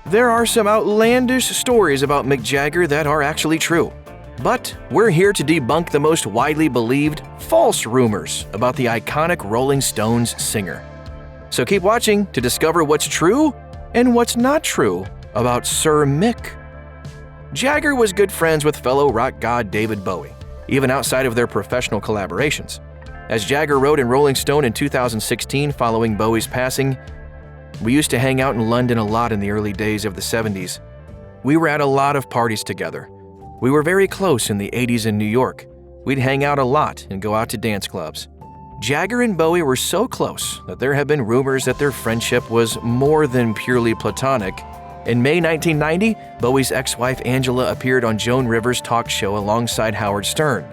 There are some outlandish stories about Mick Jagger that are actually true. But we're here to debunk the most widely believed false rumors about the iconic Rolling Stones singer. So keep watching to discover what's true and what's not true about Sir Mick. Jagger was good friends with fellow rock god David Bowie, even outside of their professional collaborations. As Jagger wrote in Rolling Stone in 2016 following Bowie's passing, "We used to hang out in London a lot in the early days of the 70s. We were at a lot of parties together. We were very close in the 80s in New York. We'd hang out a lot and go out to dance clubs. Jagger and Bowie were so close that there have been rumors that their friendship was more than purely platonic. In May 1990, Bowie's ex-wife Angela appeared on Joan Rivers' talk show alongside Howard Stern.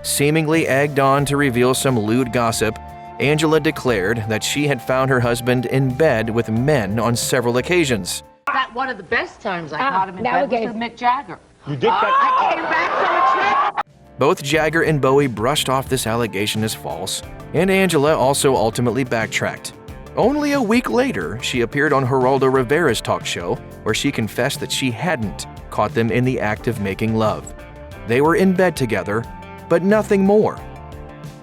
Seemingly egged on to reveal some lewd gossip, Angela declared that she had found her husband in bed with men on several occasions. That one of the best times I caught him in bed was with Mick Jagger. You did that? I came back from a trip. Both Jagger and Bowie brushed off this allegation as false, and Angela also ultimately backtracked. Only a week later, she appeared on Geraldo Rivera's talk show, where she confessed that she hadn't caught them in the act of making love. They were in bed together, but nothing more.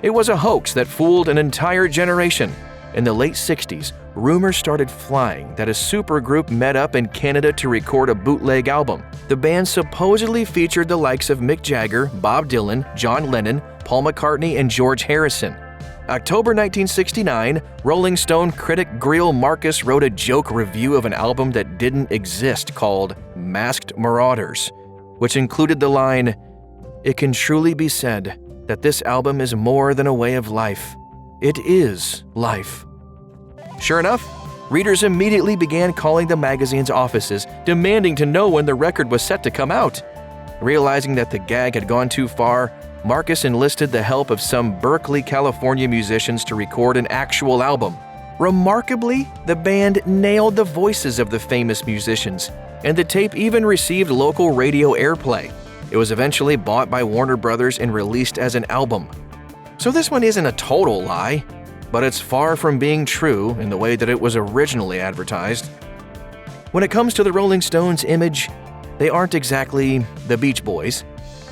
It was a hoax that fooled an entire generation. In the late 60s, rumors started flying that a supergroup met up in Canada to record a bootleg album. The band supposedly featured the likes of Mick Jagger, Bob Dylan, John Lennon, Paul McCartney, and George Harrison. October 1969, Rolling Stone critic Greil Marcus wrote a joke review of an album that didn't exist called Masked Marauders, which included the line, "It can truly be said that this album is more than a way of life. It is life." Sure enough, readers immediately began calling the magazine's offices, demanding to know when the record was set to come out. Realizing that the gag had gone too far, Marcus enlisted the help of some Berkeley, California musicians to record an actual album. Remarkably, the band nailed the voices of the famous musicians, and the tape even received local radio airplay. It was eventually bought by Warner Brothers and released as an album. So this one isn't a total lie, but it's far from being true in the way that it was originally advertised. When it comes to the Rolling Stones' image, they aren't exactly the Beach Boys.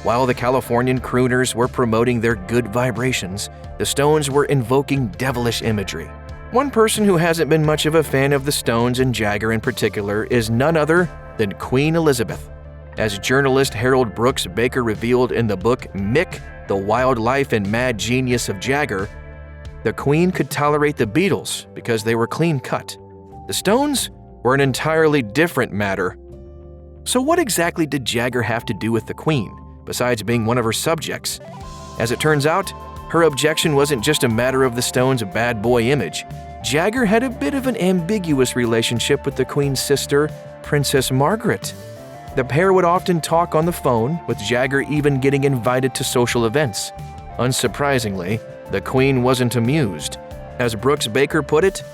While the Californian crooners were promoting their good vibrations, the Stones were invoking devilish imagery. One person who hasn't been much of a fan of the Stones and Jagger in particular is none other than Queen Elizabeth. As journalist Harold Brooks Baker revealed in the book Mick, The Wild Life and Mad Genius of Jagger, the Queen could tolerate the Beatles because they were clean-cut. The Stones were an entirely different matter. So what exactly did Jagger have to do with the Queen, besides being one of her subjects? As it turns out, her objection wasn't just a matter of the Stones' bad boy image. Jagger had a bit of an ambiguous relationship with the Queen's sister, Princess Margaret. The pair would often talk on the phone, with Jagger even getting invited to social events. Unsurprisingly, the Queen wasn't amused. As Brooks Baker put it,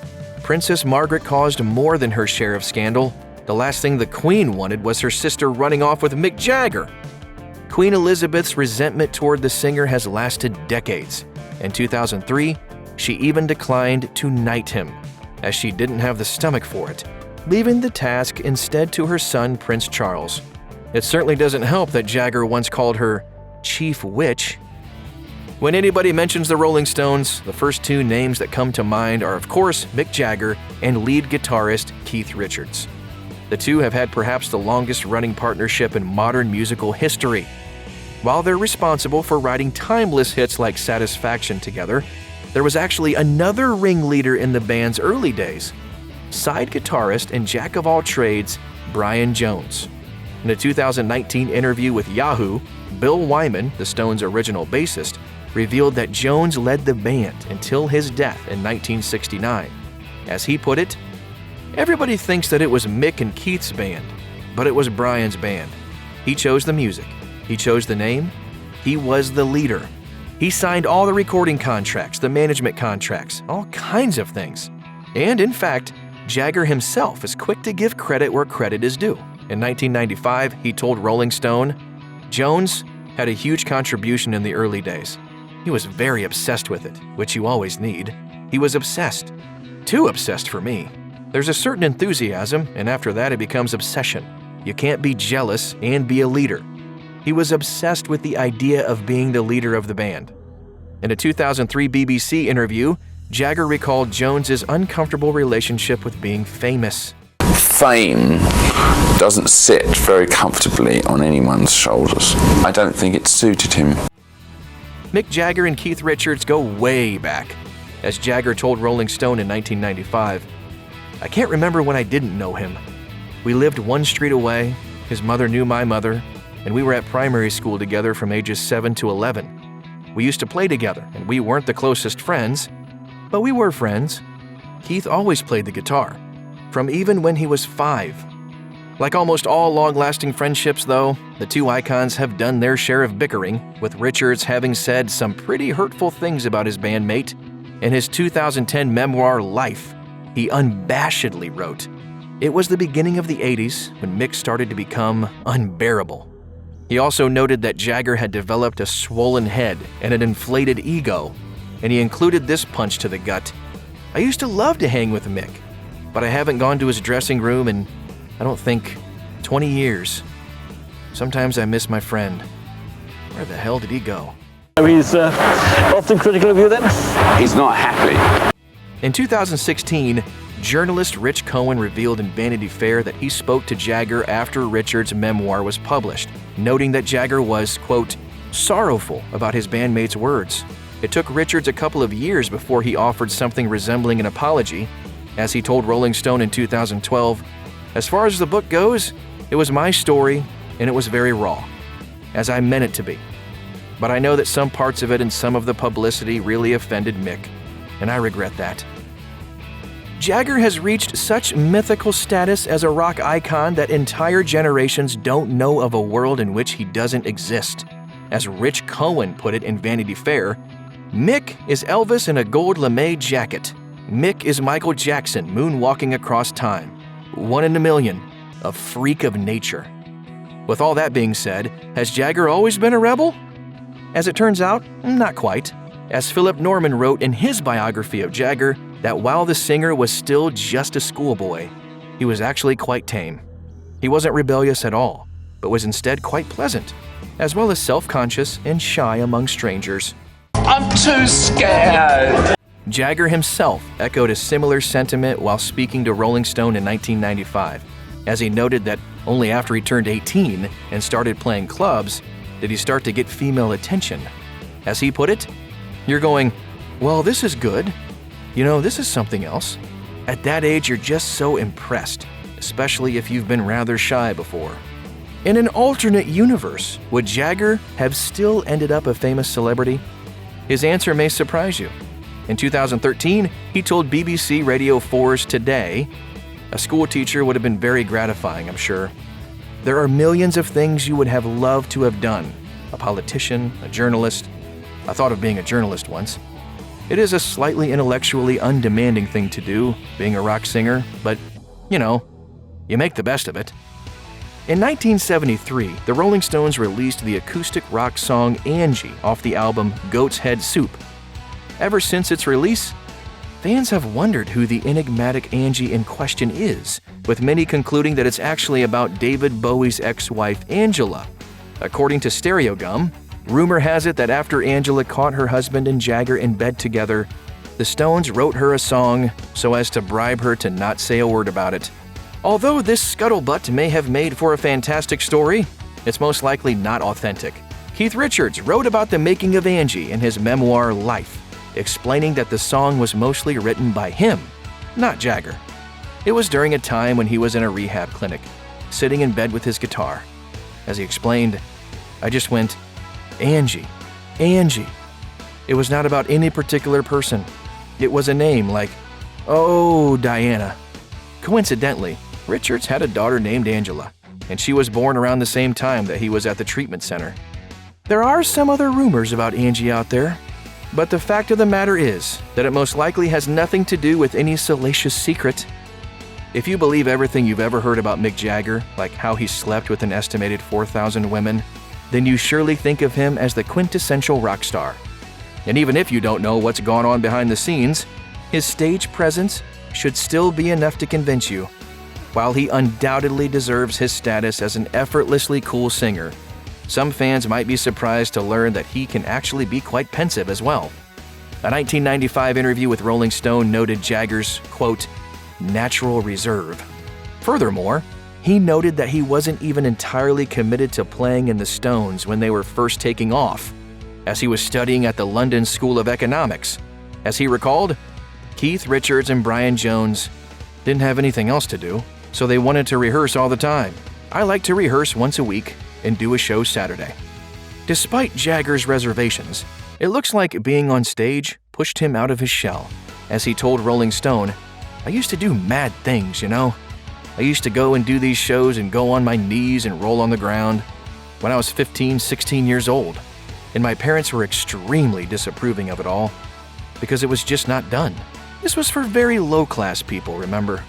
Princess Margaret caused more than her share of scandal. The last thing the Queen wanted was her sister running off with Mick Jagger. Queen Elizabeth's resentment toward the singer has lasted decades. In 2003, she even declined to knight him, as she didn't have the stomach for it, leaving the task instead to her son Prince Charles. It certainly doesn't help that Jagger once called her Chief Witch. When anybody mentions the Rolling Stones, the first two names that come to mind are of course Mick Jagger and lead guitarist Keith Richards. The two have had perhaps the longest-running partnership in modern musical history. While they're responsible for writing timeless hits like Satisfaction together, there was actually another ringleader in the band's early days, side guitarist and jack-of-all-trades Brian Jones. In a 2019 interview with Yahoo, Bill Wyman, the Stones' original bassist, revealed that Jones led the band until his death in 1969. As he put it, "Everybody thinks that it was Mick and Keith's band, but it was Brian's band. He chose the music. He chose the name. He was the leader. He signed all the recording contracts, the management contracts, all kinds of things." And in fact, Jagger himself is quick to give credit where credit is due. In 1995, he told Rolling Stone, "Jones had a huge contribution in the early days. He was very obsessed with it, which you always need. He was obsessed. Too obsessed for me. There's a certain enthusiasm, and after that it becomes obsession. You can't be jealous and be a leader. He was obsessed with the idea of being the leader of the band. In a 2003 BBC interview, Jagger recalled Jones's uncomfortable relationship with being famous. Fame doesn't sit very comfortably on anyone's shoulders. I don't think it suited him. Mick Jagger and Keith Richards go way back. As Jagger told Rolling Stone in 1995, "I can't remember when I didn't know him. We lived one street away, his mother knew my mother, and we were at primary school together from ages 7 to 11. We used to play together, and we weren't the closest friends, but we were friends. Keith always played the guitar, from even when he was 5. Like almost all long-lasting friendships, though, the two icons have done their share of bickering, with Richards having said some pretty hurtful things about his bandmate. In his 2010 memoir, Life, he unabashedly wrote, "It was the beginning of the 80s when Mick started to become unbearable." He also noted that Jagger had developed a swollen head and an inflated ego, and he included this punch to the gut. "I used to love to hang with Mick, but I haven't gone to his dressing room in, I don't think, 20 years. Sometimes I miss my friend. Where the hell did he go?" He's often critical of you then? He's not happy. In 2016, journalist Rich Cohen revealed in Vanity Fair that he spoke to Jagger after Richards' memoir was published, noting that Jagger was, quote, sorrowful about his bandmates' words. It took Richards a couple of years before he offered something resembling an apology. As he told Rolling Stone in 2012, "As far as the book goes, it was my story and it was very raw, as I meant it to be. But I know that some parts of it and some of the publicity really offended Mick, and I regret that." Jagger has reached such mythical status as a rock icon that entire generations don't know of a world in which he doesn't exist. As Rich Cohen put it in Vanity Fair, "Mick is Elvis in a gold lame jacket. Mick is Michael Jackson moonwalking across time. 1 in a million, a freak of nature." With all that being said, has Jagger always been a rebel? As it turns out, not quite. As Philip Norman wrote in his biography of Jagger, that while the singer was still just a schoolboy, he was actually quite tame. He wasn't rebellious at all, but was instead quite pleasant, as well as self-conscious and shy among strangers. I'm too scared. Jagger himself echoed a similar sentiment while speaking to Rolling Stone in 1995, as he noted that only after he turned 18 and started playing clubs did he start to get female attention. As he put it, "You're going, well, this is good. You know, this is something else." At that age, you're just so impressed, especially if you've been rather shy before. In an alternate universe, would Jagger have still ended up a famous celebrity? His answer may surprise you. In 2013, he told BBC Radio 4's Today, "A school teacher would have been very gratifying, I'm sure. There are millions of things you would have loved to have done. A politician, a journalist. I thought of being a journalist once. It is a slightly intellectually undemanding thing to do, being a rock singer, but, you know, you make the best of it." In 1973, the Rolling Stones released the acoustic rock song Angie off the album Goat's Head Soup. Ever since its release, fans have wondered who the enigmatic Angie in question is, with many concluding that it's actually about David Bowie's ex-wife Angela. According to Stereogum, rumor has it that after Angela caught her husband and Jagger in bed together, the Stones wrote her a song so as to bribe her to not say a word about it. Although this scuttlebutt may have made for a fantastic story, it's most likely not authentic. Keith Richards wrote about the making of Angie in his memoir Life, explaining that the song was mostly written by him, not Jagger. It was during a time when he was in a rehab clinic, sitting in bed with his guitar. As he explained, "I just went, Angie, Angie." It was not about any particular person. It was a name like, "Oh, Diana." Coincidentally, Richards had a daughter named Angela, and she was born around the same time that he was at the treatment center. There are some other rumors about Angie out there, but the fact of the matter is that it most likely has nothing to do with any salacious secret. If you believe everything you've ever heard about Mick Jagger, like how he slept with an estimated 4,000 women, then you surely think of him as the quintessential rock star. And even if you don't know what's gone on behind the scenes, his stage presence, should still be enough to convince you. While he undoubtedly deserves his status as an effortlessly cool singer, some fans might be surprised to learn that he can actually be quite pensive as well. A 1995 interview with Rolling Stone noted Jagger's, quote, natural reserve. Furthermore, he noted that he wasn't even entirely committed to playing in the Stones when they were first taking off, as he was studying at the London School of Economics. As he recalled, Keith Richards and Brian Jones didn't have anything else to do, so they wanted to rehearse all the time. I like to rehearse once a week and do a show Saturday. Despite Jagger's reservations, it looks like being on stage pushed him out of his shell. As he told Rolling Stone, I used to do mad things, you know? I used to go and do these shows and go on my knees and roll on the ground when I was 15, 16 years old. And my parents were extremely disapproving of it all because it was just not done. This was for very low-class people, remember?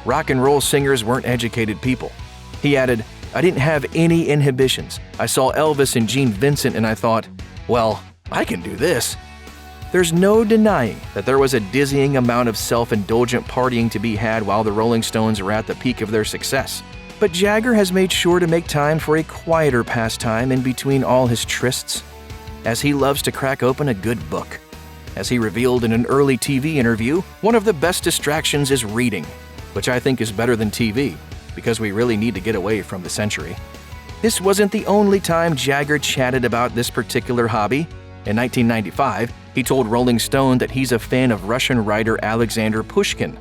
Rock and roll singers weren't educated people. He added, I didn't have any inhibitions. I saw Elvis and Gene Vincent and I thought, well, I can do this. There's no denying that there was a dizzying amount of self-indulgent partying to be had while the Rolling Stones were at the peak of their success. But Jagger has made sure to make time for a quieter pastime in between all his trysts, as he loves to crack open a good book. As he revealed in an early TV interview, one of the best distractions is reading, which I think is better than TV, because we really need to get away from the century. This wasn't the only time Jagger chatted about this particular hobby. In 1995, he told Rolling Stone that he's a fan of Russian writer Alexander Pushkin,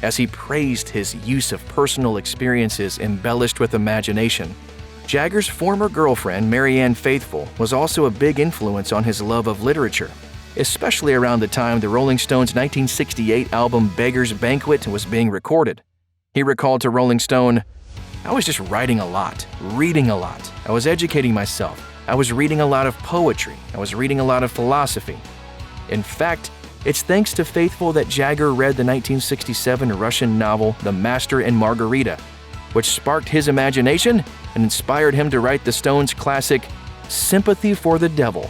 as he praised his use of personal experiences embellished with imagination. Jagger's former girlfriend, Marianne Faithfull, was also a big influence on his love of literature, especially around the time the Rolling Stones' 1968 album Beggar's Banquet was being recorded. He recalled to Rolling Stone, I was just writing a lot, reading a lot. I was educating myself. I was reading a lot of poetry. I was reading a lot of philosophy. In fact, it's thanks to Faithfull that Jagger read the 1967 Russian novel The Master and Margarita, which sparked his imagination and inspired him to write the Stones' classic Sympathy for the Devil.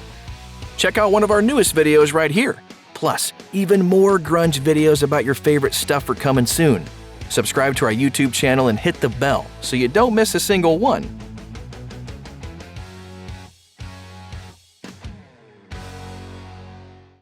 Check out one of our newest videos right here. Plus, even more grunge videos about your favorite stuff are coming soon. Subscribe to our YouTube channel and hit the bell so you don't miss a single one.